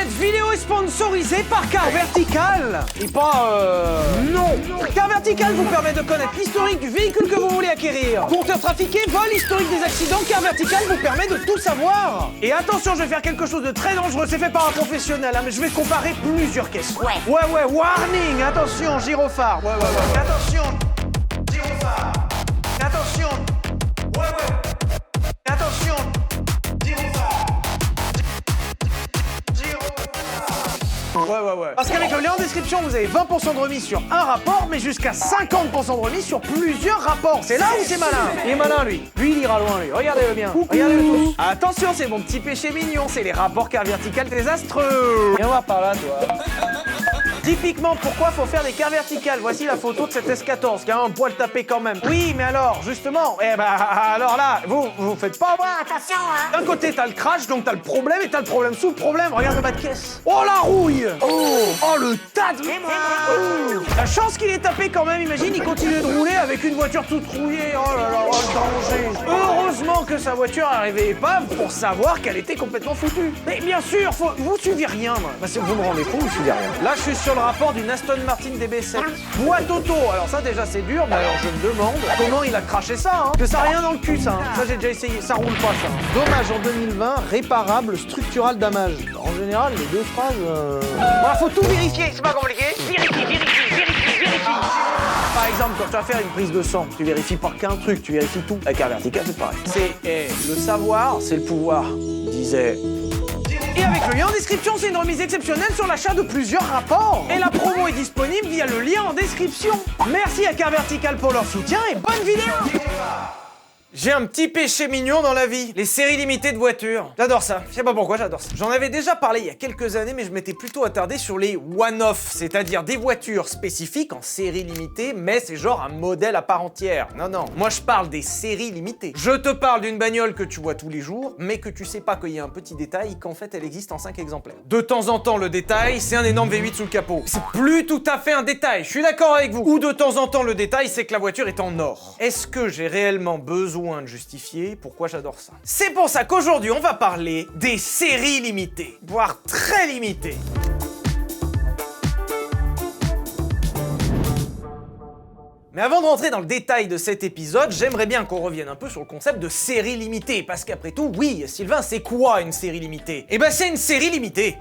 Cette vidéo est sponsorisée par Car Vertical. Et pas Non. Car Vertical vous permet de connaître l'historique du véhicule que vous voulez acquérir. Compteur trafiqué, vol, historique des accidents, Car Vertical vous permet de tout savoir. Et attention, je vais faire quelque chose de très dangereux, c'est fait par un professionnel, hein, mais je vais comparer plusieurs caisses. Ouais, warning, attention, gyrophare. Ouais. Attention, gyrophare. Attention. Attention. Ouais. Parce qu'avec le lien en description, vous avez 20% de remise sur un rapport, mais jusqu'à 50% de remise sur plusieurs rapports. C'est là où c'est malin. Il est malin, lui. Lui, il ira loin, lui. Regardez-le bien. Regardez-le tous. Attention, c'est mon petit péché mignon. C'est les rapports Car Vertical désastreux. Viens voir par là, toi. Typiquement, pourquoi faut faire des Car Verticales? Voici la photo de cette S14, qui a un poil tapé quand même. Oui, mais alors, justement, alors là, vous faites pas... Ouais, attention, hein. D'un côté, t'as le crash, donc t'as le problème, et t'as le problème sous le problème. Regarde le bas de caisse. Oh, la rouille. Oh, le tas de... La chance qu'il est tapé quand même, imagine, il continue de rouler avec une voiture toute rouillée. Oh là là, le danger. Heureusement que sa voiture est arrivée épave pour savoir qu'elle était complètement foutue. Mais bien sûr, vous suivez rien, moi. Parce que vous me rendez fou, vous suivez rien. Là, je suis sur le rapport d'une Aston Martin DB7. Boîte auto. Alors ça, déjà, c'est dur, mais alors je me demande comment il a craché ça, hein. Que ça a rien dans le cul, ça. Hein. Ça, j'ai déjà essayé. Ça roule pas, ça. Dommage, en 2020, réparable, structural damage. En général, les deux phrases... Voilà, faut tout vérifier, c'est pas compliqué. Vérifie. Par exemple, quand tu vas faire une prise de sang, tu vérifies pas qu'un truc, tu vérifies tout. Avec Car Vertical, c'est pareil. Le savoir, c'est le pouvoir, disait... Et avec le lien en description, c'est une remise exceptionnelle sur l'achat de plusieurs rapports. Et la promo est disponible via le lien en description. Merci à Car Vertical pour leur soutien et bonne vidéo. J'ai un petit péché mignon dans la vie, les séries limitées de voitures. J'adore ça, je sais pas pourquoi j'adore ça. J'en avais déjà parlé il y a quelques années, mais je m'étais plutôt attardé sur les one-off, c'est-à-dire des voitures spécifiques en série limitée, mais c'est genre un modèle à part entière. Non, moi je parle des séries limitées. Je te parle d'une bagnole que tu vois tous les jours, mais que tu sais pas qu'il y a un petit détail, qu'en fait elle existe en 5 exemplaires. De temps en temps, le détail, c'est un énorme V8 sous le capot. C'est plus tout à fait un détail, je suis d'accord avec vous. Ou de temps en temps, le détail, c'est que la voiture est en or. Est-ce que j'ai réellement besoin de justifier pourquoi j'adore ça? C'est pour ça qu'aujourd'hui on va parler des séries limitées, voire très limitées. Mais avant de rentrer dans le détail de cet épisode, j'aimerais bien qu'on revienne un peu sur le concept de série limitée, parce qu'après tout, oui, Sylvain, c'est quoi une série limitée? Eh ben c'est une série limitée.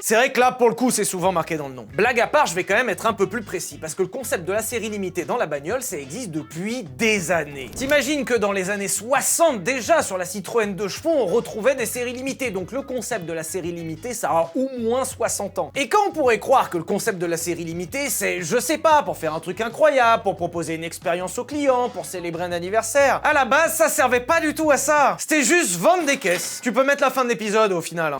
C'est vrai que là, pour le coup, c'est souvent marqué dans le nom. Blague à part, je vais quand même être un peu plus précis, parce que le concept de la série limitée dans la bagnole, ça existe depuis des années. T'imagines que dans les années 60, déjà, sur la Citroën 2 chevaux, on retrouvait des séries limitées, donc le concept de la série limitée, ça a au moins 60 ans. Et quand on pourrait croire que le concept de la série limitée, c'est, je sais pas, pour faire un truc incroyable, pour proposer une expérience au client, pour célébrer un anniversaire, à la base, ça servait pas du tout à ça. C'était juste vendre des caisses. Tu peux mettre la fin de l'épisode au final, hein.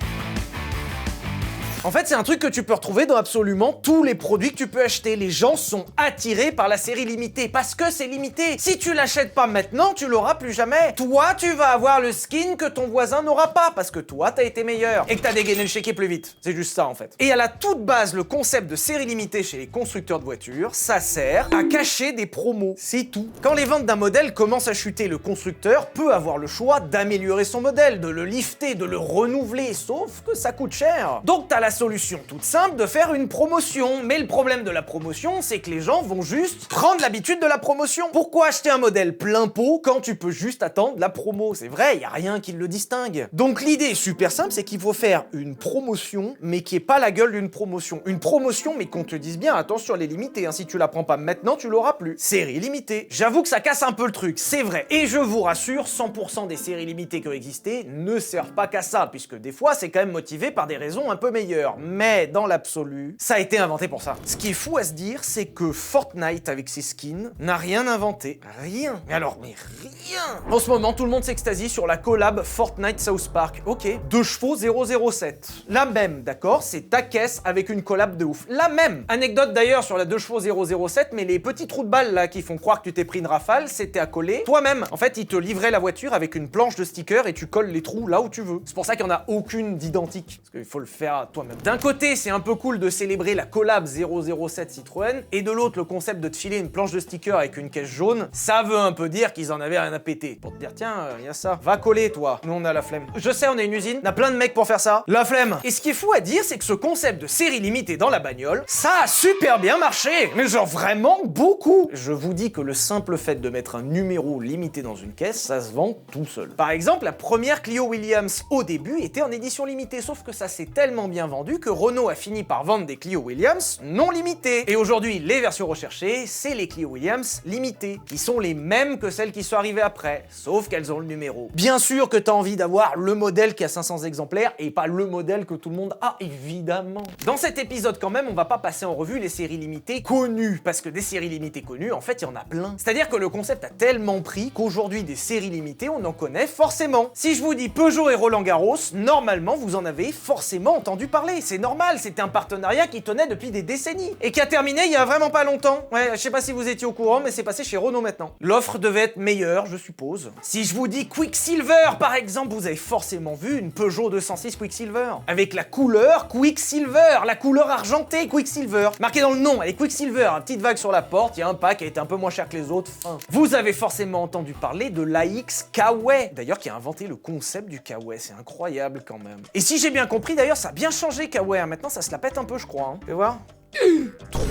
En fait, c'est un truc que tu peux retrouver dans absolument tous les produits que tu peux acheter. Les gens sont attirés par la série limitée parce que c'est limité. Si tu l'achètes pas maintenant, tu l'auras plus jamais. Toi, tu vas avoir le skin que ton voisin n'aura pas parce que toi, t'as été meilleur et que t'as dégainé le chéquier plus vite. C'est juste ça, en fait. Et à la toute base, le concept de série limitée chez les constructeurs de voitures, ça sert à cacher des promos. C'est tout. Quand les ventes d'un modèle commencent à chuter, le constructeur peut avoir le choix d'améliorer son modèle, de le lifter, de le renouveler, sauf que ça coûte cher. Donc, t'as la solution toute simple de faire une promotion. Mais le problème de la promotion, c'est que les gens vont juste prendre l'habitude de la promotion. Pourquoi acheter un modèle plein pot quand tu peux juste attendre la promo? C'est vrai, il y a rien qui le distingue. Donc l'idée super simple, c'est qu'il faut faire une promotion, mais qui est pas la gueule d'une promotion. Une promotion, mais qu'on te dise bien, attention, elle est limitée, hein. Si tu la prends pas maintenant, tu l'auras plus. Série limitée. J'avoue que ça casse un peu le truc, c'est vrai. Et je vous rassure, 100% des séries limitées qui ont existé ne servent pas qu'à ça, puisque des fois, c'est quand même motivé par des raisons un peu meilleures. Mais dans l'absolu, ça a été inventé pour ça. Ce qui est fou à se dire, c'est que Fortnite, avec ses skins, n'a rien inventé. Rien. Mais alors, mais rien. En ce moment, tout le monde s'extasie sur la collab Fortnite South Park. Ok. 2 chevaux 007. La même, d'accord? C'est ta caisse avec une collab de ouf. La même. Anecdote d'ailleurs sur la 2 chevaux 007, mais les petits trous de balles là qui font croire que tu t'es pris une rafale, c'était à coller toi-même. En fait, ils te livraient la voiture avec une planche de stickers et tu colles les trous là où tu veux. C'est pour ça qu'il n'y en a aucune d'identique. Parce qu'il faut le faire toi-même. même. D'un côté, c'est un peu cool de célébrer la collab 007 Citroën, et de l'autre, le concept de te filer une planche de stickers avec une caisse jaune, ça veut un peu dire qu'ils en avaient rien à péter. Pour te dire, tiens, y a ça. Va coller, toi. Nous, on a la flemme. Je sais, on a une usine, on a plein de mecs pour faire ça. La flemme. Et ce qui est fou à dire, c'est que ce concept de série limitée dans la bagnole, ça a super bien marché. Mais genre vraiment beaucoup. Je vous dis que le simple fait de mettre un numéro limité dans une caisse, ça se vend tout seul. Par exemple, la première Clio Williams au début était en édition limitée, sauf que ça s'est tellement bien vendu que Renault a fini par vendre des Clio Williams non limitées. Et aujourd'hui, les versions recherchées, c'est les Clio Williams limitées, qui sont les mêmes que celles qui sont arrivées après, sauf qu'elles ont le numéro. Bien sûr que t'as envie d'avoir le modèle qui a 500 exemplaires et pas le modèle que tout le monde a, évidemment. Dans cet épisode quand même, on va pas passer en revue les séries limitées connues, parce que des séries limitées connues, en fait, il y en a plein. C'est-à-dire que le concept a tellement pris qu'aujourd'hui, des séries limitées, on en connaît forcément. Si je vous dis Peugeot et Roland Garros, normalement, vous en avez forcément entendu parler. C'est normal, c'était un partenariat qui tenait depuis des décennies et qui a terminé il y a vraiment pas longtemps. Ouais, je sais pas si vous étiez au courant, mais c'est passé chez Renault maintenant. L'offre devait être meilleure, je suppose. Si je vous dis Quicksilver, par exemple, vous avez forcément vu une Peugeot 206 Quicksilver. Avec la couleur Quicksilver, la couleur argentée Quicksilver. Marqué dans le nom, elle est Quicksilver, une petite vague sur la porte, il y a un pack qui a été un peu moins cher que les autres, fin. Vous avez forcément entendu parler de l'AX K-Way, d'ailleurs qui a inventé le concept du K-Way, c'est incroyable quand même. Et si j'ai bien compris, d'ailleurs, ça a bien changé K-Way, hein. Maintenant ça se la pète un peu, je crois. Hein. Fais voir.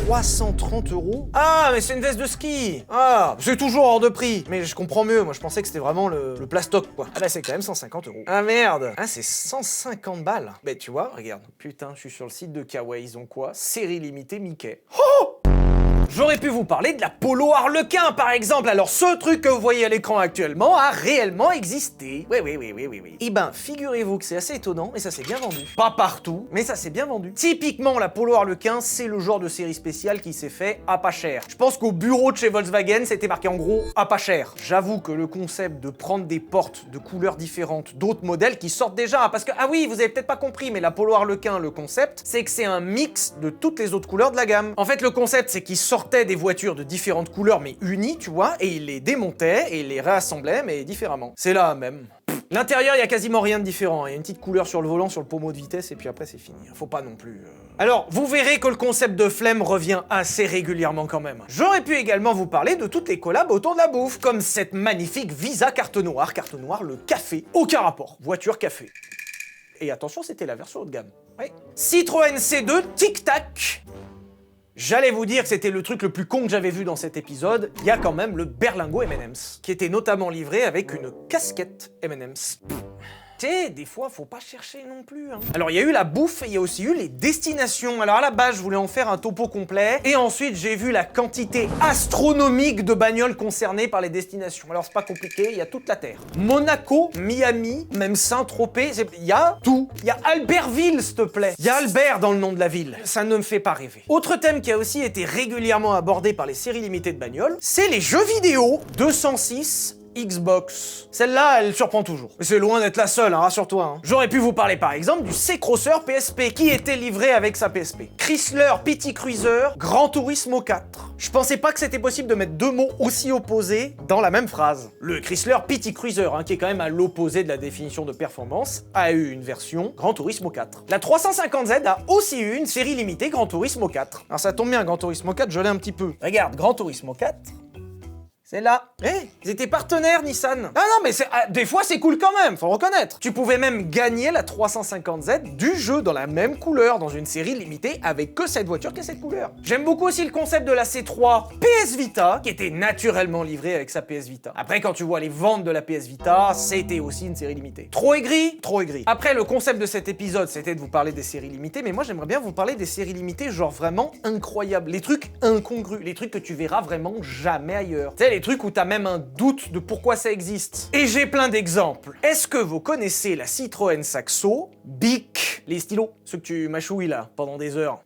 330 €. Ah, mais c'est une veste de ski. Ah, c'est toujours hors de prix. Mais je comprends mieux, moi je pensais que c'était vraiment le plastoc, quoi. Ah là, c'est quand même 150 €. Ah merde. Ah, c'est 150 balles. Mais tu vois, regarde. Putain, je suis sur le site de K-Way, ils ont quoi? Série limitée Mickey. Oh! J'aurais pu vous parler de la Polo Harlequin, par exemple. Alors, ce truc que vous voyez à l'écran actuellement a réellement existé. Oui. Eh ben, figurez-vous que c'est assez étonnant, et ça s'est bien vendu. Pas partout, mais ça s'est bien vendu. Typiquement, la Polo Harlequin, c'est le genre de série spéciale qui s'est fait à pas cher. Je pense qu'au bureau de chez Volkswagen, c'était marqué en gros à pas cher. J'avoue que le concept de prendre des portes de couleurs différentes d'autres modèles qui sortent déjà, parce que, ah oui, vous avez peut-être pas compris, mais la Polo Harlequin, le concept, c'est que c'est un mix de toutes les autres couleurs de la gamme. En fait, le concept, c'est qu'ils sortaient des voitures de différentes couleurs mais unies, tu vois, et il les démontait et il les réassemblait mais différemment. C'est là même. L'intérieur, il y a quasiment rien de différent. Il y a une petite couleur sur le volant, sur le pommeau de vitesse, et puis après, c'est fini. Faut pas non plus... Alors, vous verrez que le concept de flemme revient assez régulièrement quand même. J'aurais pu également vous parler de toutes les collabs autour de la bouffe, comme cette magnifique Visa carte noire le café. Aucun rapport. Voiture café. Et attention, c'était la version haut de gamme. Oui. Citroën C2 Tic Tac. J'allais vous dire que c'était le truc le plus con que j'avais vu dans cet épisode, il y a quand même le berlingot M&M's, qui était notamment livré avec une casquette M&M's. Tu sais, des fois, faut pas chercher non plus, hein. Alors, il y a eu la bouffe et il y a aussi eu les destinations. Alors, à la base, je voulais en faire un topo complet. Et ensuite, j'ai vu la quantité astronomique de bagnoles concernées par les destinations. Alors, c'est pas compliqué, il y a toute la Terre. Monaco, Miami, même Saint-Tropez, il y a tout. Il y a Albertville, s'il te plaît. Il y a Albert dans le nom de la ville. Ça ne me fait pas rêver. Autre thème qui a aussi été régulièrement abordé par les séries limitées de bagnoles, c'est les jeux vidéo. 206 Xbox. Celle-là, elle surprend toujours. Mais c'est loin d'être la seule, hein, rassure-toi. Hein. J'aurais pu vous parler par exemple du C-Crosser PSP qui était livré avec sa PSP. Chrysler Petit Cruiser, Gran Turismo 4. Je pensais pas que c'était possible de mettre deux mots aussi opposés dans la même phrase. Le Chrysler Petit Cruiser, hein, qui est quand même à l'opposé de la définition de performance, a eu une version Gran Turismo 4. La 350Z a aussi eu une série limitée Gran Turismo 4. Alors ça tombe bien, Gran Turismo 4, je l'ai un petit peu. Regarde, Gran Turismo 4... c'est là. Ils étaient partenaires, Nissan. Ah non, mais des fois, c'est cool quand même, faut reconnaître. Tu pouvais même gagner la 350Z du jeu dans la même couleur, dans une série limitée avec que cette voiture qui a cette couleur. J'aime beaucoup aussi le concept de la C3 PS Vita, qui était naturellement livrée avec sa PS Vita. Après, quand tu vois les ventes de la PS Vita, c'était aussi une série limitée. Trop aigri? Trop aigri. Après, le concept de cet épisode, c'était de vous parler des séries limitées, mais moi, j'aimerais bien vous parler des séries limitées, genre vraiment incroyables. Les trucs incongrus, les trucs que tu verras vraiment jamais ailleurs. Tu sais, les trucs où t'as même un doute de pourquoi ça existe. Et j'ai plein d'exemples. Est-ce que vous connaissez la Citroën Saxo Bic? Les stylos, ceux que tu mâchouilles là, pendant des heures.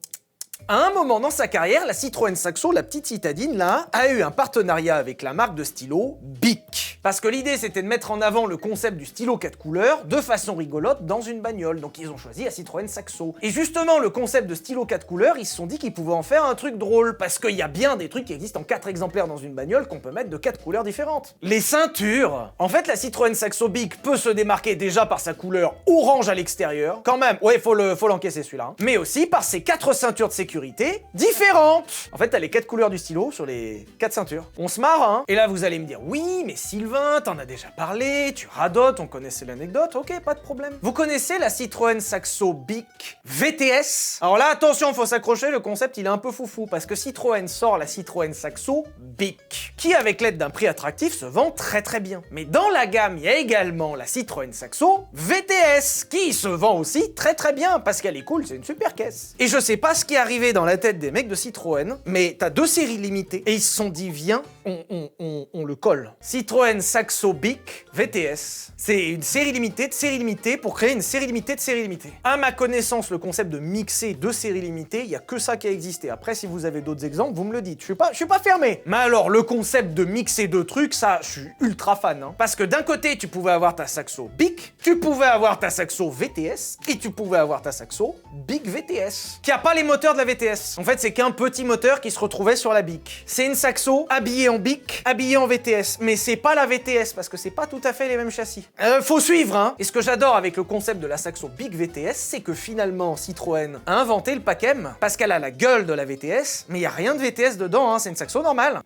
À un moment dans sa carrière, la Citroën Saxo, la petite citadine là, a eu un partenariat avec la marque de stylo Bic. Bic. Parce que l'idée c'était de mettre en avant le concept du stylo 4 couleurs de façon rigolote dans une bagnole. Donc ils ont choisi la Citroën Saxo. Et justement, le concept de stylo 4 couleurs, ils se sont dit qu'ils pouvaient en faire un truc drôle. Parce qu'il y a bien des trucs qui existent en 4 exemplaires dans une bagnole qu'on peut mettre de 4 couleurs différentes. Les ceintures. En fait, la Citroën Saxo Bic peut se démarquer déjà par sa couleur orange à l'extérieur. Quand même, ouais, faut l'encaisser celui-là. Hein. Mais aussi par ses 4 ceintures de sécurité différentes. En fait, t'as les 4 couleurs du stylo sur les 4 ceintures. On se marre, hein. Et là, vous allez me dire, oui, mais Sylvain, t'en as déjà parlé, tu radotes, on connaissait l'anecdote, ok, pas de problème. Vous connaissez la Citroën Saxo Bic VTS? Alors là, attention, faut s'accrocher, le concept, il est un peu foufou, parce que Citroën sort la Citroën Saxo Bic, qui, avec l'aide d'un prix attractif, se vend très très bien. Mais dans la gamme, il y a également la Citroën Saxo VTS, qui se vend aussi très très bien, parce qu'elle est cool, c'est une super caisse. Et je sais pas ce qui est arrivé dans la tête des mecs de Citroën, mais t'as 2 séries limitées, et ils se sont dit, viens, on le colle. Citroën Saxo Bic VTS. C'est une série limitée de série limitée pour créer une série limitée de série limitée. À ma connaissance, le concept de mixer 2 séries limitées, il y a que ça qui a existé. Après, si vous avez d'autres exemples, vous me le dites. Je suis pas fermé. Mais alors, le concept de mixer 2 trucs, ça, je suis ultra fan. Hein. Parce que d'un côté, tu pouvais avoir ta Saxo Bic, tu pouvais avoir ta Saxo VTS, et tu pouvais avoir ta Saxo Bic VTS, qui a pas les moteurs de la VTS. En fait, c'est qu'un petit moteur qui se retrouvait sur la Bic. C'est une Saxo habillée en Bic, habillée en VTS. Mais c'est pas la VTS, parce que c'est pas tout à fait les mêmes châssis. Faut suivre, hein. Et ce que j'adore avec le concept de la Saxo Bic VTS, c'est que finalement, Citroën a inventé le Pack-M, parce qu'elle a la gueule de la VTS, mais il y a rien de VTS dedans, hein. C'est une Saxo normale.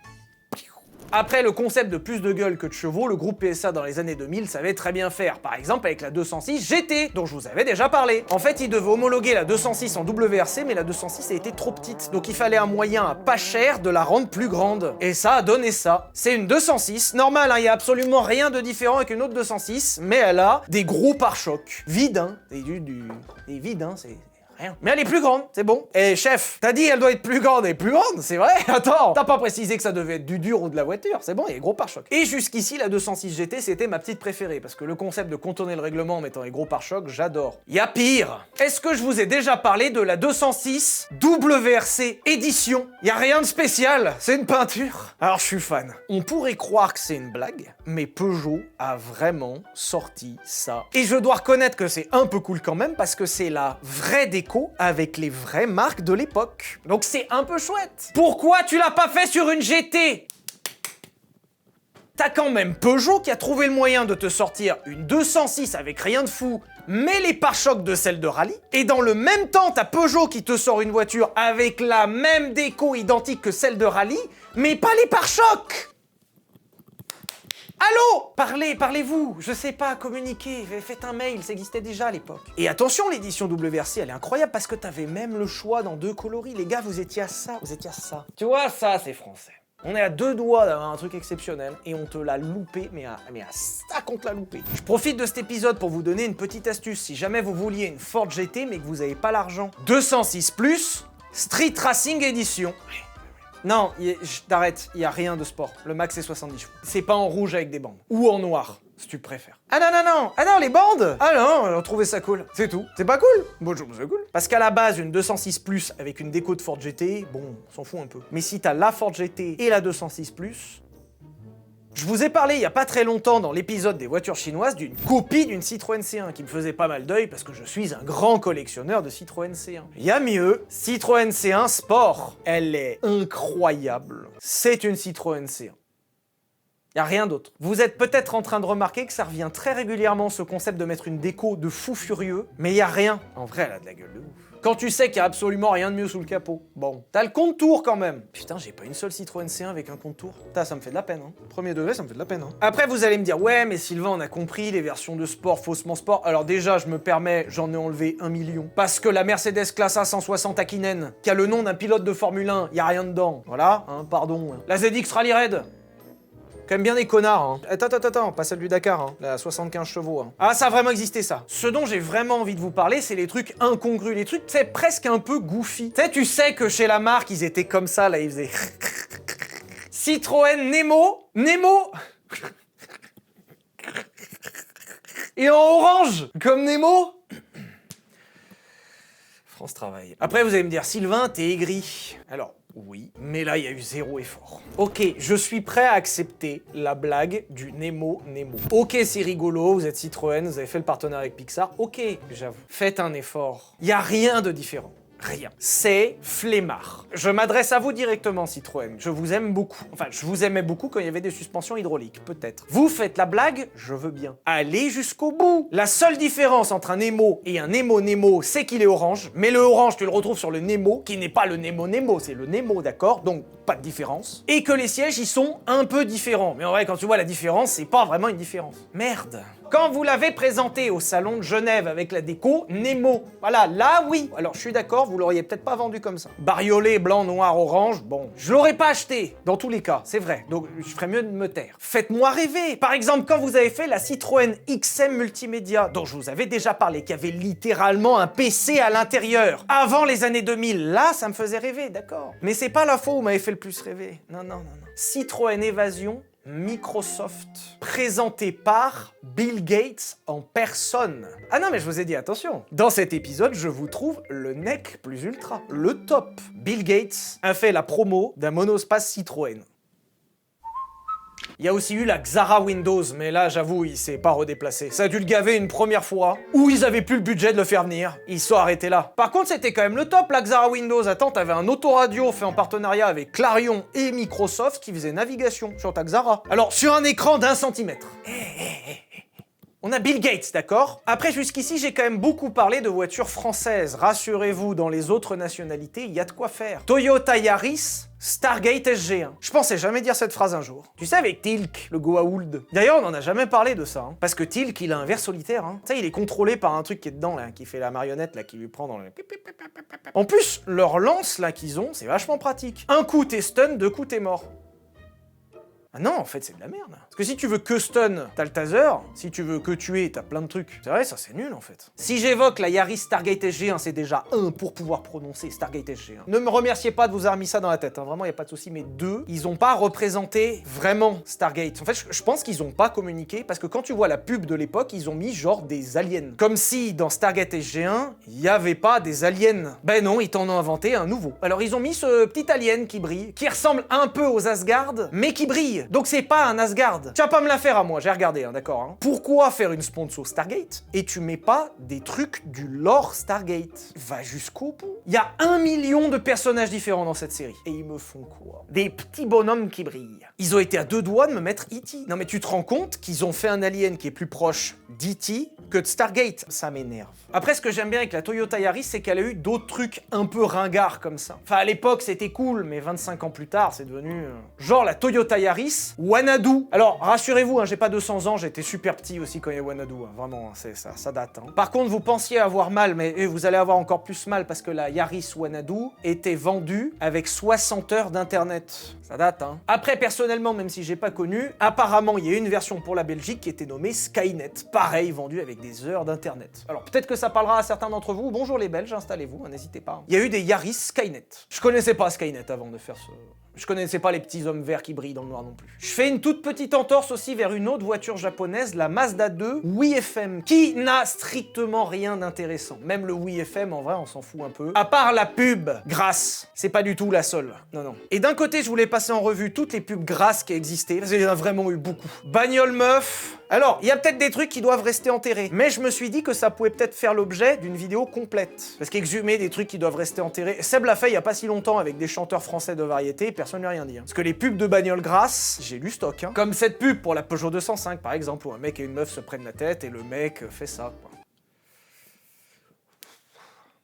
Après le concept de plus de gueule que de chevaux, le groupe PSA dans les années 2000 savait très bien faire, par exemple avec la 206 GT, dont je vous avais déjà parlé. En fait, ils devaient homologuer la 206 en WRC, mais la 206 a été trop petite, donc il fallait un moyen à pas cher de la rendre plus grande. Et ça a donné ça. C'est une 206, normale, hein, y a absolument rien de différent avec une autre 206, mais elle a des gros pare-chocs. Vide, hein, et vide, hein, c'est... rien. Mais elle est plus grande, c'est bon. Et chef, t'as dit elle doit être plus grande, et plus grande, c'est vrai? Attends, t'as pas précisé que ça devait être du dur ou de la voiture, c'est bon, il y a gros pare-chocs. Et jusqu'ici, la 206 GT, c'était ma petite préférée, parce que le concept de contourner le règlement en mettant les gros pare-chocs, j'adore. Y a pire. Est-ce que je vous ai déjà parlé de la 206 WRC édition? Y a rien de spécial, c'est une peinture. Alors je suis fan. On pourrait croire que c'est une blague, mais Peugeot a vraiment sorti ça. Et je dois reconnaître que c'est un peu cool quand même, parce que c'est la vraie déco avec les vraies marques de l'époque. Donc c'est un peu chouette. Pourquoi tu l'as pas fait sur une GT? T'as quand même Peugeot qui a trouvé le moyen de te sortir une 206 avec rien de fou, mais les pare-chocs de celle de rallye. Et dans le même temps, t'as Peugeot qui te sort une voiture avec la même déco identique que celle de rallye, mais pas les pare-chocs. Allô? Parlez-vous, je sais pas, communiquez, faites un mail, ça existait déjà à l'époque. Et attention, l'édition WRC, elle est incroyable parce que t'avais même le choix dans 2 coloris. Les gars, vous étiez à ça, Tu vois, ça, c'est français. On est à 2 doigts d'avoir un truc exceptionnel et on te l'a loupé, mais à ça qu'on te l'a loupé. Je profite de cet épisode pour vous donner une petite astuce. Si jamais vous vouliez une Ford GT mais que vous avez pas l'argent, 206+, Street Racing Edition. Non, t'arrêtes, il y a rien de sport. Le max c'est 70 chevaux. C'est pas en rouge avec des bandes. Ou en noir, si tu préfères. Ah non, les bandes. Ah non, on trouvait ça cool. C'est tout. C'est pas cool? Bon, je trouve ça cool. Parce qu'à la base, une 206+ avec une déco de Ford GT, bon, on s'en fout un peu. Mais si t'as la Ford GT et la 206+, je vous ai parlé il y a pas très longtemps dans l'épisode des voitures chinoises d'une copie d'une Citroën C1 qui me faisait pas mal d'œil parce que je suis un grand collectionneur de Citroën C1. Il y a mieux, Citroën C1 Sport. Elle est incroyable. C'est une Citroën C1. Y a rien d'autre. Vous êtes peut-être en train de remarquer que ça revient très régulièrement ce concept de mettre une déco de fou furieux, mais y a rien. En vrai, elle a de la gueule de ouf. Quand tu sais qu'il y a absolument rien de mieux sous le capot. Bon, t'as le contour quand même. Putain, j'ai pas une seule Citroën C1 avec un contour. Putain, ça me fait de la peine, hein. Premier degré, ça me fait de la peine, hein. Après, vous allez me dire, ouais, mais Sylvain, on a compris, les versions de sport, faussement sport. Alors déjà, je me permets, j'en ai enlevé 1 million. Parce que la Mercedes Classe A 160 Hakkinen, qui a le nom d'un pilote de Formule 1, y a rien dedans. Voilà, hein, pardon. La ZX Rally Raid. Quand même bien des connards, hein. Attends, pas celle du Dakar, hein. La 75 chevaux, hein. Ah, ça a vraiment existé, ça. Ce dont j'ai vraiment envie de vous parler, c'est les trucs incongrus, les trucs, c'est presque un peu goofy. Tu sais que chez la marque, ils étaient comme ça, là, ils faisaient... Citroën Nemo. Et en orange, comme Nemo. France Travail. Après, vous allez me dire, Sylvain, t'es aigri. Alors, Oui, mais là, il y a eu zéro effort. Ok, je suis prêt à accepter la blague du Nemo. Ok, c'est rigolo, vous êtes Citroën, vous avez fait le partenariat avec Pixar. Ok, j'avoue. Faites un effort. Il n'y a rien de différent. Rien. C'est flemmard. Je m'adresse à vous directement, Citroën. Je vous aime beaucoup. Enfin, je vous aimais beaucoup quand il y avait des suspensions hydrauliques, peut-être. Vous faites la blague, je veux bien. Allez jusqu'au bout. La seule différence entre un Nemo et un Nemo, c'est qu'il est orange. Mais le orange, tu le retrouves sur le Nemo, qui n'est pas le Nemo, c'est le Nemo, d'accord? Donc, pas de différence. Et que les sièges, ils sont un peu différents. Mais en vrai, quand tu vois la différence, c'est pas vraiment une différence. Merde. Quand vous l'avez présenté au salon de Genève avec la déco, Nemo. Voilà, là oui. Alors je suis d'accord, vous l'auriez peut-être pas vendu comme ça. Bariolé, blanc, noir, orange, bon. Je l'aurais pas acheté, dans tous les cas, c'est vrai. Donc je ferais mieux de me taire. Faites-moi rêver. Par exemple, quand vous avez fait la Citroën XM Multimédia, dont je vous avais déjà parlé, qui avait littéralement un PC à l'intérieur, avant les années 2000, là, ça me faisait rêver, d'accord. Mais c'est pas la fois où vous m'avez fait le plus rêver. Non. Citroën Évasion, Microsoft, présenté par Bill Gates en personne. Ah non, mais je vous ai dit, attention, dans cet épisode, je vous trouve le nec plus ultra, le top. Bill Gates a fait la promo d'un monospace Citroën. Il y a aussi eu la Xara Windows, mais là, j'avoue, il s'est pas redéplacé. Ça a dû le gaver une première fois, où ils avaient plus le budget de le faire venir. Ils se sont arrêtés là. Par contre, c'était quand même le top, la Xara Windows. Attends, t'avais un autoradio fait en partenariat avec Clarion et Microsoft qui faisait navigation sur ta Xara. Alors, sur un écran d'1 centimètre. On a Bill Gates, d'accord? Après, jusqu'ici, j'ai quand même beaucoup parlé de voitures françaises. Rassurez-vous, dans les autres nationalités, il y a de quoi faire. Toyota Yaris, Stargate SG1. Je pensais jamais dire cette phrase un jour. Tu sais, avec Tilk, le Goa'uld. D'ailleurs, on n'en a jamais parlé de ça. Hein. Parce que Tilk, il a un ver solitaire. Hein. Tu sais, il est contrôlé par un truc qui est dedans, là, qui fait la marionnette, là, qui lui prend dans le... En plus, leur lance, là, qu'ils ont, c'est vachement pratique. Un coup, t'es stun, deux coups, t'es mort. Ah non, en fait, c'est de la merde. Parce que si tu veux que stun, t'as le taser. Si tu veux que tuer, t'as plein de trucs. C'est vrai, ça, c'est nul, en fait. Si j'évoque la Yaris Stargate SG1, c'est déjà 1 pour pouvoir prononcer Stargate SG1. Ne me remerciez pas de vous avoir mis ça dans la tête, hein. Vraiment, y a pas de souci. Mais 2, ils ont pas représenté vraiment Stargate. En fait, je pense qu'ils ont pas communiqué, parce que quand tu vois la pub de l'époque, ils ont mis genre des aliens. Comme si, dans Stargate SG1, il y avait pas des aliens. Ben non, ils t'en ont inventé un nouveau. Alors, ils ont mis ce petit alien qui brille, qui ressemble un peu aux Asgard, mais qui brille. Donc c'est pas un Asgard. Tu vas pas me la faire à moi, j'ai regardé, hein, d'accord. Hein. Pourquoi faire une sponsor Stargate et tu mets pas des trucs du lore Stargate? Va jusqu'au bout. Il y a 1 million de personnages différents dans cette série. Et ils me font quoi? Des petits bonhommes qui brillent. Ils ont été à 2 doigts de me mettre E.T. Non mais tu te rends compte qu'ils ont fait un alien qui est plus proche d'E.T. que de Stargate? Ça m'énerve. Après, ce que j'aime bien avec la Toyota Yaris, c'est qu'elle a eu d'autres trucs un peu ringards comme ça. Enfin, à l'époque, c'était cool, mais 25 ans plus tard, c'est devenu... Genre la Toyota Yaris, Wanadu. Alors, rassurez-vous, hein, j'ai pas 200 ans, j'étais super petit aussi quand il y a Wanadu. Hein. Vraiment, c'est ça date. Hein. Par contre, vous pensiez avoir mal, mais vous allez avoir encore plus mal parce que la Yaris Wanadu était vendue avec 60 heures d'internet. Ça date, hein. Après, personnellement, même si j'ai pas connu, apparemment, il y a une version pour la Belgique qui était nommée Skynet. Pareil, vendue avec des heures d'internet. Alors, peut-être que ça parlera à certains d'entre vous. Bonjour les Belges, installez-vous, hein, n'hésitez pas. Il y a eu des Yaris Skynet. Je connaissais pas Skynet avant de faire ce... Je connaissais pas les petits hommes verts qui brillent dans le noir non plus. Je fais une toute petite entorse aussi vers une autre voiture japonaise, la Mazda 2 WiFM, qui n'a strictement rien d'intéressant. Même le WiFM, en vrai, on s'en fout un peu. À part la pub grasse, c'est pas du tout la seule. Non. Et d'un côté, je voulais passer en revue toutes les pubs grasses qui existaient, parce qu'il y en a vraiment eu beaucoup. Bagnole meuf. Alors, il y a peut-être des trucs qui doivent rester enterrés, mais je me suis dit que ça pouvait peut-être faire l'objet d'une vidéo complète. Parce qu'exhumer des trucs qui doivent rester enterrés... Seb l'a fait il y a pas si longtemps avec des chanteurs français de variété, personne lui a rien dit. Hein. Parce que les pubs de bagnoles grasses, j'ai lu stock. Hein. Comme cette pub pour la Peugeot 205 par exemple, où un mec et une meuf se prennent la tête et le mec fait ça, quoi.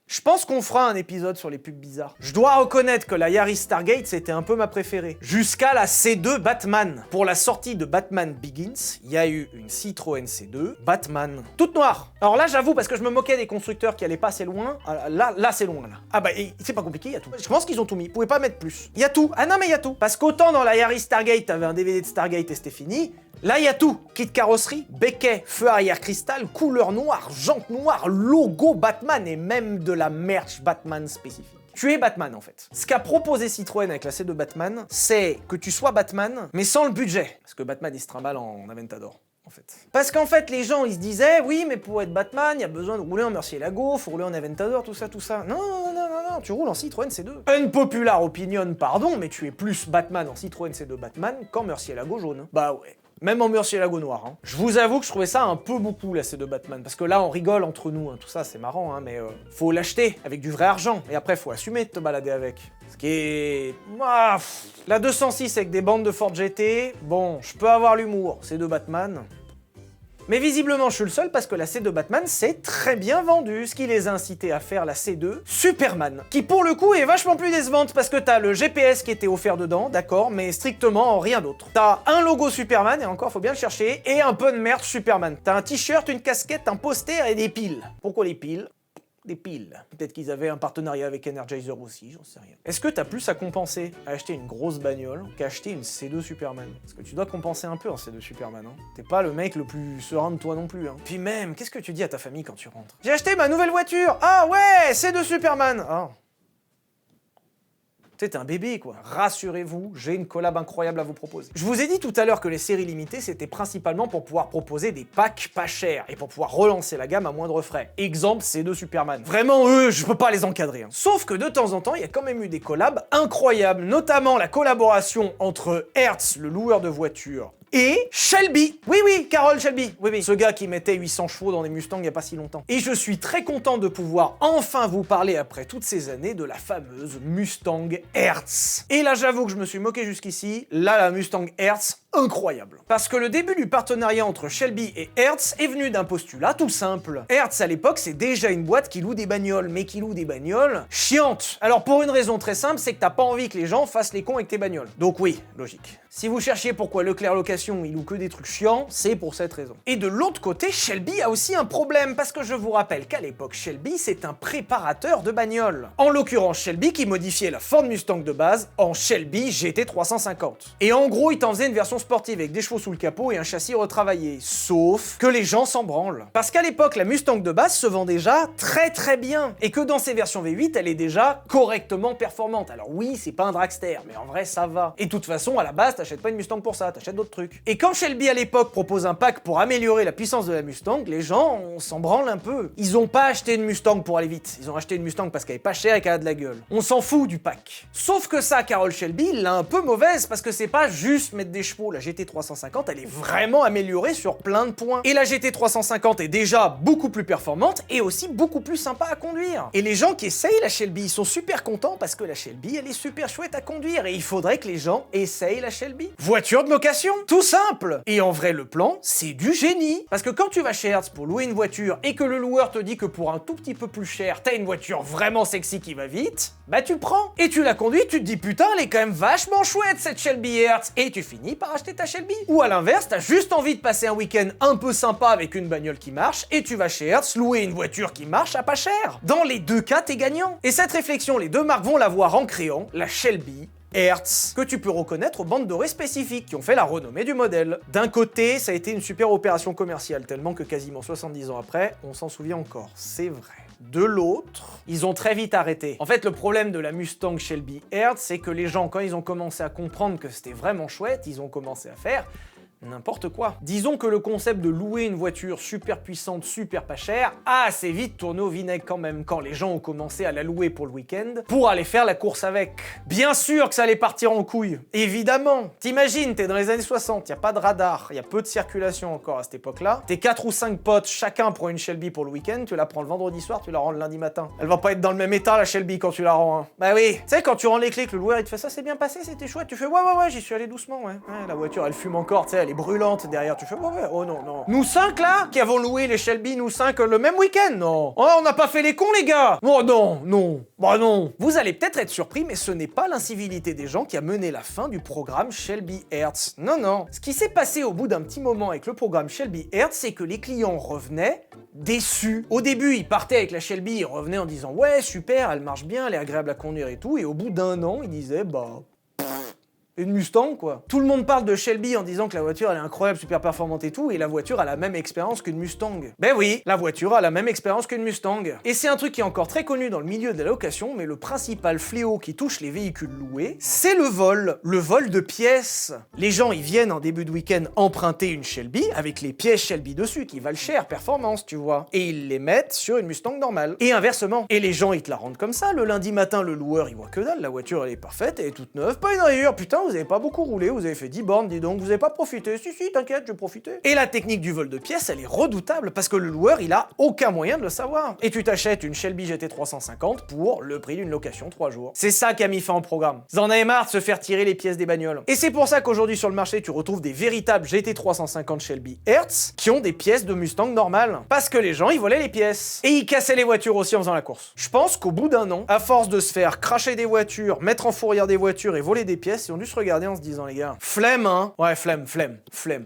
Je pense qu'on fera un épisode sur les pubs bizarres. Je dois reconnaître que la Yaris Stargate, c'était un peu ma préférée. Jusqu'à la C2 Batman. Pour la sortie de Batman Begins, il y a eu une Citroën C2 Batman. Toute noire. Alors là, j'avoue, parce que je me moquais des constructeurs qui allaient pas assez loin. Là, c'est loin, là. Ah bah, c'est pas compliqué, il y a tout. Je pense qu'ils ont tout mis. Vous pouvez pas mettre plus. Il y a tout. Ah non, mais il y a tout. Parce qu'autant dans la Yaris Stargate, t'avais un DVD de Stargate et c'était fini. Là, il y a tout. Kit carrosserie, becquet, feu arrière cristal, couleur noire, jante noire, logo Batman et même de la merch Batman spécifique. Tu es Batman en fait. Ce qu'a proposé Citroën avec la C2 Batman, c'est que tu sois Batman, mais sans le budget. Parce que Batman il se trimballe en Aventador. en fait. Parce qu'en fait, les gens, ils se disaient, oui, mais pour être Batman, il y a besoin de rouler en Murcielago, faut rouler en Aventador, tout ça, tout ça. Non, non, non, non, non, tu roules en Citroën C2. Unpopular opinion, pardon, mais tu es plus Batman en Citroën C2 Batman qu'en Murcielago jaune. Bah ouais. Même en Murcielago noir. Hein. Je vous avoue que je trouvais ça un peu beaucoup, la C2 Batman, parce que là, on rigole entre nous, hein, tout ça, c'est marrant, hein, mais faut l'acheter avec du vrai argent, et après, faut assumer de te balader avec. Ce qui est... La 206 avec des bandes de Ford GT, bon, je peux avoir l'humour, C2 Batman... Mais visiblement, je suis le seul parce que la C2 Batman s'est très bien vendue, ce qui les a incités à faire la C2 Superman, qui pour le coup est vachement plus décevante parce que t'as le GPS qui était offert dedans, d'accord, mais strictement rien d'autre. T'as un logo Superman, et encore faut bien le chercher, et un peu de merch Superman. T'as un t-shirt, une casquette, un poster et des piles. Pourquoi les piles ? Des piles. Peut-être qu'ils avaient un partenariat avec Energizer aussi, j'en sais rien. Est-ce que t'as plus à compenser à acheter une grosse bagnole qu'à acheter une C2 Superman? Parce que tu dois compenser un peu en C2 Superman, hein. T'es pas le mec le plus serein de toi non plus, hein. Puis même, qu'est-ce que tu dis à ta famille quand tu rentres? J'ai acheté ma nouvelle voiture! Ah ouais, C2 Superman! Ah. T'es un bébé, quoi. Rassurez-vous, j'ai une collab incroyable à vous proposer. Je vous ai dit tout à l'heure que les séries limitées, c'était principalement pour pouvoir proposer des packs pas chers et pour pouvoir relancer la gamme à moindre frais. Exemple, C2 Superman. Vraiment, eux, je peux pas les encadrer. Hein. Sauf que de temps en temps, il y a quand même eu des collabs incroyables, notamment la collaboration entre Hertz, le loueur de voitures, et Shelby. Oui, oui, Carroll Shelby. Oui, oui. Ce gars qui mettait 800 chevaux dans des Mustangs il y a pas si longtemps. Et je suis très content de pouvoir enfin vous parler après toutes ces années de la fameuse Mustang Hertz. Et là, j'avoue que je me suis moqué jusqu'ici. Là, la Mustang Hertz, incroyable. Parce que le début du partenariat entre Shelby et Hertz est venu d'un postulat tout simple. Hertz, à l'époque, c'est déjà une boîte qui loue des bagnoles, mais qui loue des bagnoles chiantes. Alors, pour une raison très simple, c'est que t'as pas envie que les gens fassent les cons avec tes bagnoles. Donc oui, logique. Si vous cherchiez pourquoi Leclerc Location, il loue que des trucs chiants, c'est pour cette raison. Et de l'autre côté, Shelby a aussi un problème, parce que je vous rappelle qu'à l'époque, Shelby, c'est un préparateur de bagnoles. En l'occurrence, Shelby qui modifiait la Ford Mustang de base en Shelby GT350. Et en gros, il t'en faisait une version sportive avec des chevaux sous le capot et un châssis retravaillé. Sauf que les gens s'en branlent. Parce qu'à l'époque, la Mustang de base se vend déjà très très bien. Et que dans ses versions V8, elle est déjà correctement performante. Alors oui, c'est pas un dragster, mais en vrai, ça va. Et de toute façon, à la base, t'achètes pas une Mustang pour ça, t'achètes d'autres trucs. Et quand Shelby à l'époque propose un pack pour améliorer la puissance de la Mustang, les gens, on s'en branle un peu. Ils ont pas acheté une Mustang pour aller vite. Ils ont acheté une Mustang parce qu'elle est pas chère et qu'elle a de la gueule. On s'en fout du pack. Sauf que ça, Carroll Shelby, il l'a un peu mauvaise parce que c'est pas juste mettre des chevaux. La GT350, elle est vraiment améliorée sur plein de points. Et la GT350 est déjà beaucoup plus performante et aussi beaucoup plus sympa à conduire. Et les gens qui essayent la Shelby, ils sont super contents parce que la Shelby, elle est super chouette à conduire et il faudrait que les gens essayent la Shelby. Voiture de location, tout simple. Et en vrai, le plan, c'est du génie. Parce que quand tu vas chez Hertz pour louer une voiture et que le loueur te dit que pour un tout petit peu plus cher, t'as une voiture vraiment sexy qui va vite, bah tu prends. Et tu la conduis, tu te dis putain, elle est quand même vachement chouette cette Shelby Hertz. Et tu finis par acheter ta Shelby. Ou à l'inverse, t'as juste envie de passer un week-end un peu sympa avec une bagnole qui marche et tu vas chez Hertz louer une voiture qui marche à pas cher. Dans les deux cas, t'es gagnant. Et cette réflexion, les deux marques vont l'avoir en créant la Shelby Hertz, que tu peux reconnaître aux bandes dorées spécifiques qui ont fait la renommée du modèle. D'un côté, ça a été une super opération commerciale, tellement que quasiment 70 ans après, on s'en souvient encore, c'est vrai. De l'autre, ils ont très vite arrêté. En fait, le problème de la Mustang Shelby Hertz, c'est que les gens, quand ils ont commencé à comprendre que c'était vraiment chouette, ils ont commencé à faire n'importe quoi. Disons que le concept de louer une voiture super puissante, super pas chère, a assez vite tourné au vinaigre quand même, quand les gens ont commencé à la louer pour le week-end, pour aller faire la course avec. Bien sûr que ça allait partir en couille, évidemment. T'imagines, t'es dans les années 60, y a pas de radar, y a peu de circulation encore à cette époque-là, t'es 4 ou 5 potes, chacun prend une Shelby pour le week-end, tu la prends le vendredi soir, tu la rends le lundi matin. Elle va pas être dans le même état la Shelby quand tu la rends, hein. Bah oui, tu sais quand tu rends les clés, que le loueur il te fait ça, c'est bien passé, c'était chouette, tu fais ouais, j'y suis allé doucement, ouais. La voiture elle fume encore, tu sais, elle est brûlante derrière, tu fais ouais, oh non. Nous 5 là, qui avons loué les Shelby, nous 5 le même week-end, non. Oh, on n'a pas fait les cons les gars. Oh non. Bah non. Vous allez peut-être être surpris, mais ce n'est pas l'incivilité des gens qui a mené la fin du programme Shelby Hertz. Non. Ce qui s'est passé au bout d'un petit moment avec le programme Shelby Hertz, c'est que les clients revenaient déçus. Au début, ils partaient avec la Shelby, ils revenaient en disant ouais, super, elle marche bien, elle est agréable à conduire et tout, et au bout d'un an, ils disaient bah Une Mustang, quoi. Tout le monde parle de Shelby en disant que la voiture, elle est incroyable, super performante et tout, et la voiture a la même expérience qu'une Mustang. Ben oui, la voiture a la même expérience qu'une Mustang. Et c'est un truc qui est encore très connu dans le milieu de la location, mais le principal fléau qui touche les véhicules loués, c'est le vol. Le vol de pièces. Les gens, ils viennent en début de week-end emprunter une Shelby, avec les pièces Shelby dessus, qui valent cher, performance, tu vois. Et ils les mettent sur une Mustang normale. Et inversement. Et les gens, ils te la rendent comme ça. Le lundi matin, le loueur, il voit que dalle, la voiture, elle est parfaite, elle est toute neuve, pas une rayure, putain, vous avez pas beaucoup roulé, vous avez fait 10 bornes, dis donc, vous avez pas profité. Si, t'inquiète, je vais profiter. Et la technique du vol de pièces, elle est redoutable parce que le loueur, il a aucun moyen de le savoir. Et tu t'achètes une Shelby GT 350 pour le prix d'une location 3 jours. C'est ça qu'a mis fin au programme. Vous en avez marre de se faire tirer les pièces des bagnoles. Et c'est pour ça qu'aujourd'hui sur le marché, tu retrouves des véritables GT 350 Shelby Hertz qui ont des pièces de Mustang normales. Parce que les gens, ils volaient les pièces. Et ils cassaient les voitures aussi en faisant la course. Je pense qu'au bout d'un an, à force de se faire cracher des voitures, mettre en fourrière des voitures et voler des pièces, ils ont dû se regarder en se disant, les gars, flemme, hein? Ouais, flemme.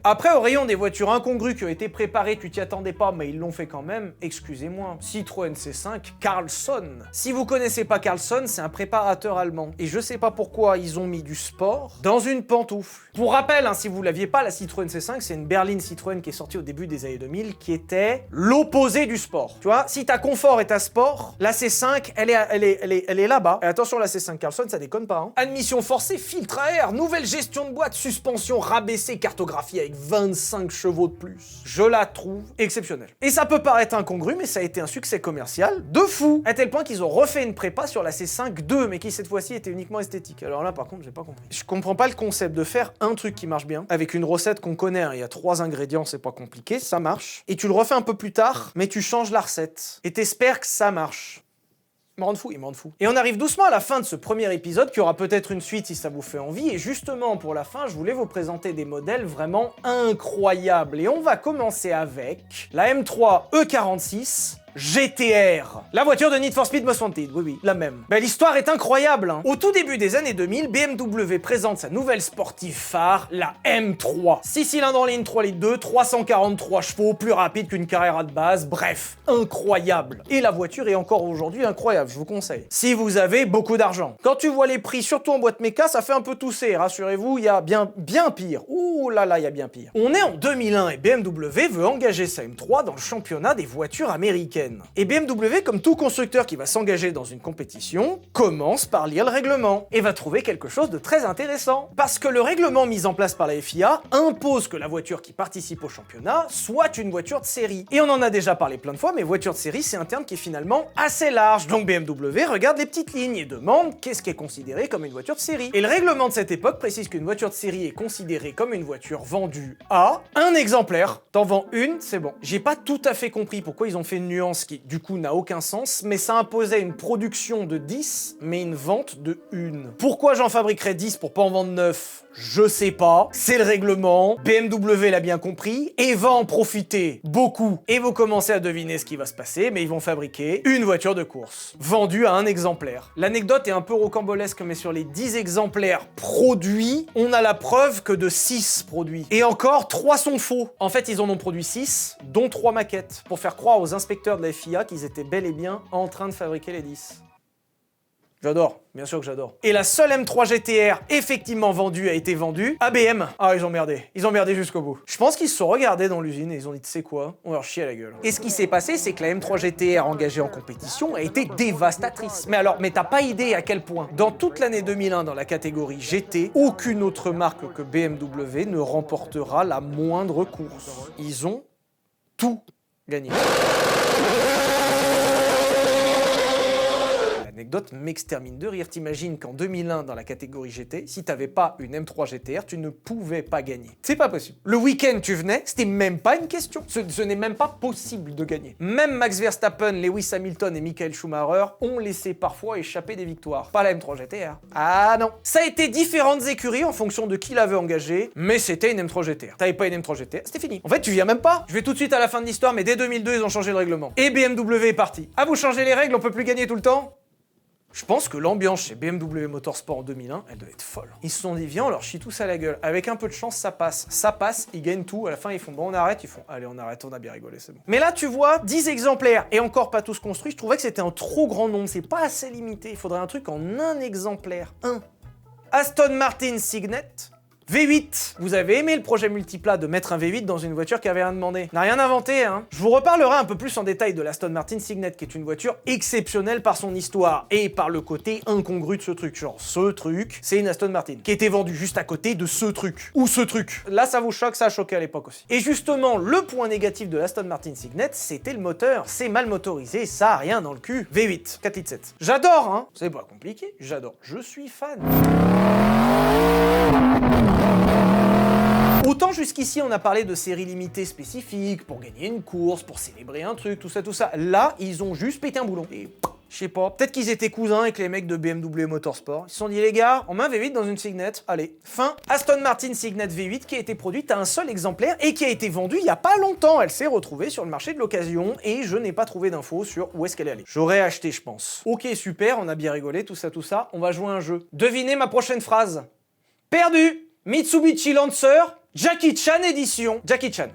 Après, au rayon des voitures incongrues qui ont été préparées, tu t'y attendais pas, mais ils l'ont fait quand même, excusez-moi. Citroën C5, Carlsson. Si vous connaissez pas Carlsson, c'est un préparateur allemand. Et je sais pas pourquoi ils ont mis du sport dans une pantoufle. Pour rappel, hein, si vous l'aviez pas, la Citroën C5, c'est une berline Citroën qui est sortie au début des années 2000, qui était l'opposé du sport. Tu vois, si t'as confort et t'as sport, la C5, elle est là-bas. Et attention, la C5 Carlsson, ça déconne pas, hein. Admission forcée, filtre à air, nouvelle gestion de boîte, suspension rabaissée, cartographie avec 25 chevaux de plus. Je la trouve exceptionnelle. Et ça peut paraître incongru, mais ça a été un succès commercial de fou. À tel point qu'ils ont refait une prépa sur la C5 II, mais qui cette fois-ci était uniquement esthétique. Alors là, par contre, j'ai pas compris. Je comprends pas le concept de faire un truc qui marche bien, avec une recette qu'on connaît, hein. Il y a 3 ingrédients, c'est pas compliqué, ça marche. Et tu le refais un peu plus tard, mais tu changes la recette. Et t'espères que ça marche. Il me rend fou. Et on arrive doucement à la fin de ce premier épisode, qui aura peut-être une suite si ça vous fait envie, et justement pour la fin, je voulais vous présenter des modèles vraiment incroyables. Et on va commencer avec la M3 E46 GTR, la voiture de Need for Speed Most Wanted, oui, la même. Ben, l'histoire est incroyable, hein. Au tout début des années 2000, BMW présente sa nouvelle sportive phare, la M3. 6 cylindres en ligne, 3 litres 2, 343 chevaux, plus rapide qu'une Carrera de base, bref, incroyable. Et la voiture est encore aujourd'hui incroyable, je vous conseille. Si vous avez beaucoup d'argent. Quand tu vois les prix, surtout en boîte méca, ça fait un peu tousser, rassurez-vous, il y a bien pire. Ouh là là, il y a bien pire. On est en 2001 et BMW veut engager sa M3 dans le championnat des voitures américaines. Et BMW, comme tout constructeur qui va s'engager dans une compétition, commence par lire le règlement et va trouver quelque chose de très intéressant. Parce que le règlement mis en place par la FIA impose que la voiture qui participe au championnat soit une voiture de série. Et on en a déjà parlé plein de fois, mais voiture de série, c'est un terme qui est finalement assez large. Donc BMW regarde les petites lignes et demande qu'est-ce qui est considéré comme une voiture de série. Et le règlement de cette époque précise qu'une voiture de série est considérée comme une voiture vendue à un exemplaire. T'en vends une, c'est bon. J'ai pas tout à fait compris pourquoi ils ont fait une nuance qui, du coup, n'a aucun sens, mais ça imposait une production de 10, mais une vente de 1. Pourquoi j'en fabriquerais 10 pour pas en vendre 9 ? Je sais pas, c'est le règlement, BMW l'a bien compris, et va en profiter beaucoup. Et vous commencez à deviner ce qui va se passer, mais ils vont fabriquer une voiture de course, vendue à un exemplaire. L'anecdote est un peu rocambolesque, mais sur les 10 exemplaires produits, on a la preuve que de 6 produits. Et encore, 3 sont faux. En fait, ils en ont produit 6, dont 3 maquettes, pour faire croire aux inspecteurs de la FIA qu'ils étaient bel et bien en train de fabriquer les 10. J'adore, bien sûr que j'adore. Et la seule M3 GTR effectivement vendue a été vendue à BM. Ah, ils ont merdé jusqu'au bout. Je pense qu'ils se sont regardés dans l'usine et ils ont dit, tu sais quoi, on va leur chier à la gueule. Et ce qui s'est passé, c'est que la M3 GTR engagée en compétition a été dévastatrice. Mais t'as pas idée à quel point. Dans toute l'année 2001, dans la catégorie GT, aucune autre marque que BMW ne remportera la moindre course. Ils ont tout gagné. L'anecdote m'extermine de rire. T'imagines qu'en 2001, dans la catégorie GT, si t'avais pas une M3 GTR, tu ne pouvais pas gagner. C'est pas possible. Le week-end, tu venais, c'était même pas une question. Ce n'est même pas possible de gagner. Même Max Verstappen, Lewis Hamilton et Michael Schumacher ont laissé parfois échapper des victoires. Pas la M3 GTR. Ah non. Ça a été différentes écuries en fonction de qui l'avait engagé, mais c'était une M3 GTR. T'avais pas une M3 GTR, c'était fini. En fait, tu viens même pas. Je vais tout de suite à la fin de l'histoire, mais dès 2002, ils ont changé le règlement. Et BMW est parti. Ah, vous changez les règles, on peut plus gagner tout le temps ? Je pense que l'ambiance chez BMW Motorsport en 2001, elle devait être folle. Ils se sont dit, viens, on leur chie tous à la gueule. Avec un peu de chance, ça passe. Ça passe, ils gagnent tout. À la fin, ils font, bon, on arrête. Ils font, allez, on arrête, on a bien rigolé, c'est bon. Mais là, tu vois, 10 exemplaires, et encore pas tous construits, je trouvais que c'était un trop grand nombre. C'est pas assez limité. Il faudrait un truc en un exemplaire. Aston Martin Signet V8. Vous avez aimé le projet Multipla de mettre un V8 dans une voiture qui avait rien demandé. N'a rien inventé, hein. Je vous reparlerai un peu plus en détail de l'Aston Martin Signet, qui est une voiture exceptionnelle par son histoire et par le côté incongru de ce truc. Genre, ce truc, c'est une Aston Martin, qui était vendue juste à côté de ce truc. Ou ce truc. Là, ça vous choque, ça a choqué à l'époque aussi. Et justement, le point négatif de l'Aston Martin Signet, c'était le moteur. C'est mal motorisé, ça a rien dans le cul. V8, 4 litres 7. J'adore, hein. C'est pas compliqué, j'adore. Je suis fan. Autant jusqu'ici on a parlé de séries limitées spécifiques pour gagner une course, pour célébrer un truc, tout ça. Là, ils ont juste pété un boulon. Et je sais pas, peut-être qu'ils étaient cousins avec les mecs de BMW Motorsport. Ils se sont dit, les gars, on met un V8 dans une Signet, allez. Fin. Aston Martin Signet V8 qui a été produite à un seul exemplaire et qui a été vendue il y a pas longtemps. Elle s'est retrouvée sur le marché de l'occasion et je n'ai pas trouvé d'infos sur où est-ce qu'elle est allée. J'aurais acheté, je pense. Ok, super, on a bien rigolé, tout ça. On va jouer à un jeu. Devinez ma prochaine phrase. Perdu. Mitsubishi Lancer, Jackie Chan édition. Jackie Chan.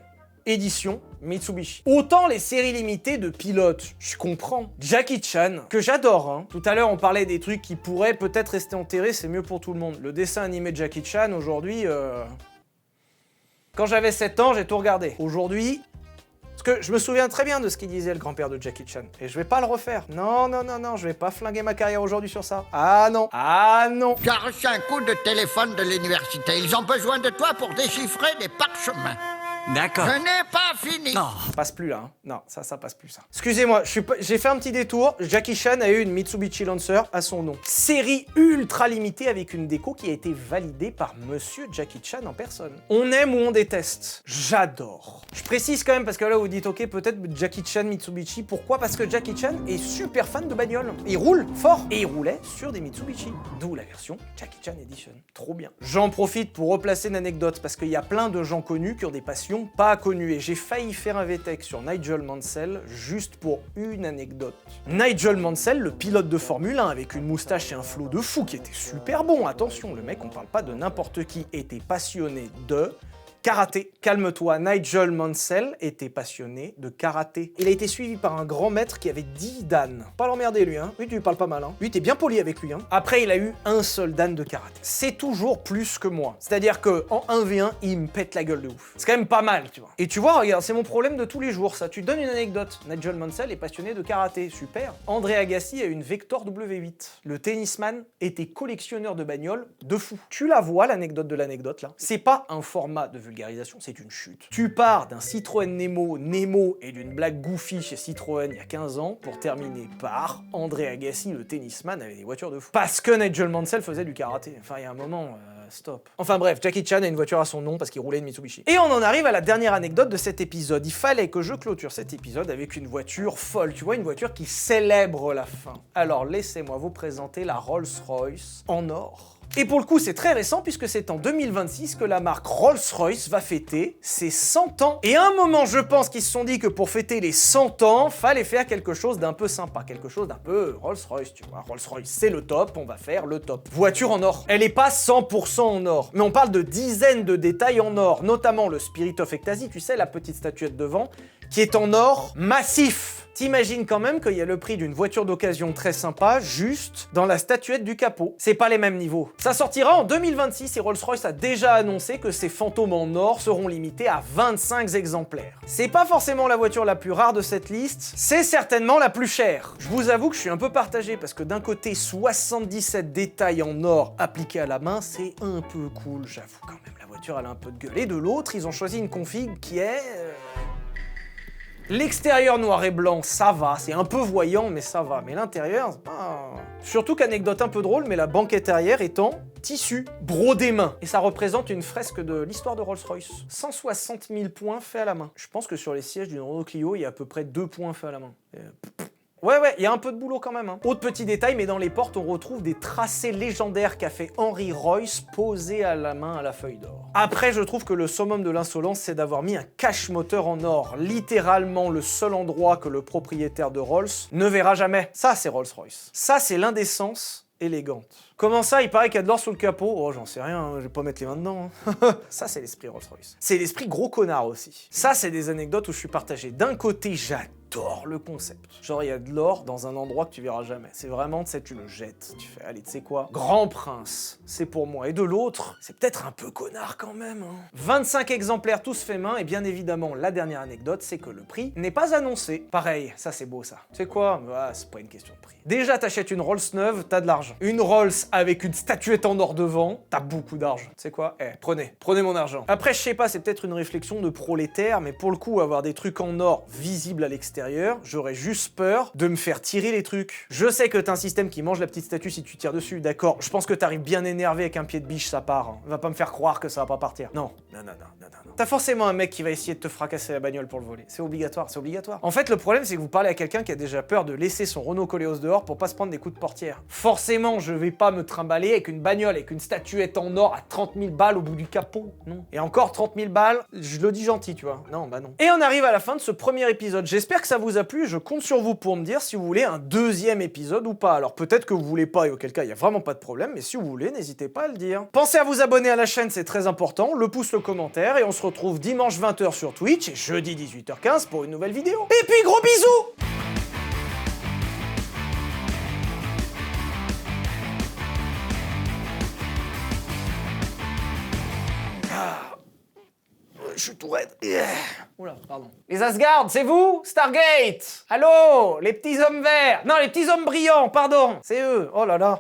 Édition Mitsubishi. Autant les séries limitées de pilotes, je comprends. Jackie Chan, que j'adore, hein. Tout à l'heure, on parlait des trucs qui pourraient peut-être rester enterrés, c'est mieux pour tout le monde. Le dessin animé de Jackie Chan, aujourd'hui... Quand j'avais 7 ans, j'ai tout regardé. Aujourd'hui... Parce que je me souviens très bien de ce qu'il disait le grand-père de Jackie Chan. Et je vais pas le refaire. Non, je vais pas flinguer ma carrière aujourd'hui sur ça. Ah non. Tu as reçu un coup de téléphone de l'université. Ils ont besoin de toi pour déchiffrer des parchemins. D'accord. Je n'ai pas fini. Non. Ça passe plus là, hein. Non, ça passe plus ça. Excusez-moi, j'ai fait un petit détour. Jackie Chan a eu une Mitsubishi Lancer à son nom. Série ultra limitée avec une déco qui a été validée par monsieur Jackie Chan en personne. On aime ou on déteste. J'adore. Je précise quand même parce que là vous dites ok peut-être Jackie Chan Mitsubishi. Pourquoi? Parce que Jackie Chan est super fan de bagnole. Il roule fort et il roulait sur des Mitsubishi. D'où la version Jackie Chan Edition. Trop bien. J'en profite pour replacer une anecdote parce qu'il y a plein de gens connus qui ont des passions pas connues et j'ai failli faire un VTech sur Nigel Mansell juste pour une anecdote. Nigel Mansell, le pilote de Formule 1 avec une moustache et un flow de fou qui était super bon, attention, le mec, on parle pas de n'importe qui, était passionné de karaté. Calme-toi, Nigel Mansell était passionné de karaté. Il a été suivi par un grand maître qui avait 10 dan. Pas l'emmerder lui, hein. Lui, tu lui parles pas mal, hein. Lui, t'es bien poli avec lui, hein. Après, il a eu un seul dan de karaté. C'est toujours plus que moi. C'est-à-dire que en 1v1, il me pète la gueule de ouf. C'est quand même pas mal, tu vois. Et tu vois, regarde, c'est mon problème de tous les jours, ça. Tu donnes une anecdote. Nigel Mansell est passionné de karaté. Super. André Agassi a une Vector W8. Le tennisman était collectionneur de bagnoles de fou. Tu la vois, l'anecdote de l'anecdote, là. C'est pas un format de vulgarisation, c'est une chute. Tu pars d'un Citroën Nemo et d'une blague goofy chez Citroën il y a 15 ans pour terminer par André Agassi, le tennisman, avec des voitures de fou. Parce que Nigel Mansell faisait du karaté. Enfin, il y a un moment... Stop. Enfin bref, Jackie Chan a une voiture à son nom parce qu'il roulait une Mitsubishi. Et on en arrive à la dernière anecdote de cet épisode. Il fallait que je clôture cet épisode avec une voiture folle, tu vois, une voiture qui célèbre la fin. Alors laissez-moi vous présenter la Rolls-Royce en or. Et pour le coup, c'est très récent puisque c'est en 2026 que la marque Rolls-Royce va fêter ses 100 ans. Et à un moment, je pense qu'ils se sont dit que pour fêter les 100 ans, fallait faire quelque chose d'un peu sympa, quelque chose d'un peu Rolls-Royce, tu vois. Rolls-Royce, c'est le top, on va faire le top. Voiture en or. Elle est pas 100% en or, mais on parle de dizaines de détails en or, notamment le Spirit of Ecstasy, tu sais, la petite statuette devant, qui est en or massif. T'imagines quand même qu'il y a le prix d'une voiture d'occasion très sympa juste dans la statuette du capot. C'est pas les mêmes niveaux. Ça sortira en 2026 et Rolls-Royce a déjà annoncé que ces fantômes en or seront limités à 25 exemplaires. C'est pas forcément la voiture la plus rare de cette liste, c'est certainement la plus chère. Je vous avoue que je suis un peu partagé parce que d'un côté 77 détails en or appliqués à la main, c'est un peu cool, j'avoue quand même. La voiture elle a un peu de gueule. Et de l'autre, ils ont choisi une config qui est... L'extérieur noir et blanc, ça va, c'est un peu voyant, mais ça va. Mais l'intérieur, c'est pas... Surtout qu'anecdote un peu drôle, mais la banquette arrière est en tissu, brodé main. Et ça représente une fresque de l'histoire de Rolls-Royce. 160 000 points faits à la main. Je pense que sur les sièges d'une Renault Clio, il y a à peu près 2 points faits à la main. Ouais, il y a un peu de boulot quand même. Hein. Autre petit détail, mais dans les portes, on retrouve des tracés légendaires qu'a fait Henry Royce posés à la main à la feuille d'or. Après, je trouve que le summum de l'insolence, c'est d'avoir mis un cache-moteur en or. Littéralement le seul endroit que le propriétaire de Rolls ne verra jamais. Ça, c'est Rolls-Royce. Ça, c'est l'indécence élégante. Comment ça, il paraît qu'il y a de l'or sous le capot? Oh, j'en sais rien, hein, je vais pas mettre les mains dedans. Hein. Ça, c'est l'esprit Rolls-Royce. C'est l'esprit gros connard aussi. Ça, c'est des anecdotes où je suis partagé. D'un côté, j'adore J'adore le concept. Genre, il y a de l'or dans un endroit que tu verras jamais. C'est vraiment, tu sais, tu le jettes. Tu fais, allez, tu sais quoi? Grand prince, c'est pour moi. Et de l'autre, c'est peut-être un peu connard quand même. 25 exemplaires tous faits main, et bien évidemment, la dernière anecdote, c'est que le prix n'est pas annoncé. Pareil, ça c'est beau ça. Tu sais quoi? C'est pas une question de prix. Déjà, t'achètes une Rolls neuve, t'as de l'argent. Une Rolls avec une statuette en or devant, t'as beaucoup d'argent. Tu sais quoi? Prenez mon argent. Après, je sais pas, c'est peut-être une réflexion de prolétaire, mais pour le coup, avoir des trucs en or visibles à l'extérieur, j'aurais juste peur de me faire tirer les trucs. Je sais que t'as un système qui mange la petite statue si tu tires dessus, d'accord. Je pense que t'arrives bien énervé avec un pied de biche, ça part. Hein. Va pas me faire croire que ça va pas partir. Non. T'as forcément un mec qui va essayer de te fracasser la bagnole pour le voler. C'est obligatoire. En fait, le problème, c'est que vous parlez à quelqu'un qui a déjà peur de laisser son Renault Coléos dehors pour pas se prendre des coups de portière. Forcément, je vais pas me trimballer avec une bagnole, avec une statuette en or à 30 000 balles au bout du capot. Non. Et encore 30 000 balles, je le dis gentil, tu vois. Non. Et on arrive à la fin de ce premier épisode. J'espère que ça vous a plu. Je compte sur vous pour me dire si vous voulez un deuxième épisode ou pas. Alors peut-être que vous voulez pas, et auquel cas, il y a vraiment pas de problème. Mais si vous voulez, n'hésitez pas à le dire. Pensez à vous abonner à la chaîne, c'est très important. Le pouce, le commentaire. Et on se retrouve dimanche 20h sur Twitch et jeudi 18h15 pour une nouvelle vidéo. Et puis gros bisous! Je suis tout raide. Oula, pardon. Les Asgard, c'est vous? Stargate? Allô? Les petits hommes verts? Non, les petits hommes brillants, pardon. C'est eux. Oh là là.